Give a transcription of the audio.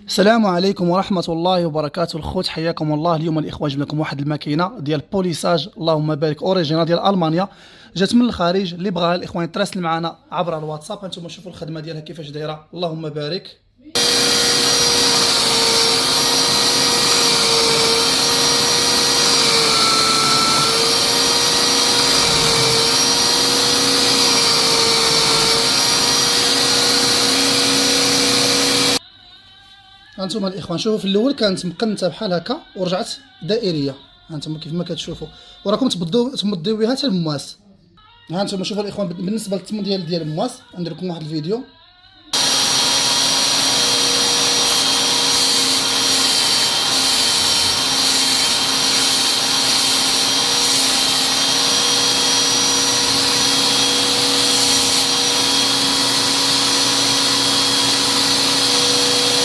السلام عليكم ورحمة الله وبركاته. الخوت حياكم الله. اليوم الإخوة جبنا لكم واحد الماكينة ديال بوليساج اللهم بارك اوريجينال ديال ألمانيا، جات من الخارج. اللي بغاها الإخوان يتراسل معنا عبر الواتساب. هانتوما شوفوا الخدمة ديالها كيفاش دايرة، اللهم بارك. هانتوما الإخوان شوفوا، في الأول كانت مقنتة بحال هكا ورجعت دائرية. هانتوما كيف ما كتشوفوا، وراكم تمضيو بها حتى المواس. هانتوما شوفوا الإخوان، بالنسبة للتمضية ديال المواس ندير لكم واحد الفيديو.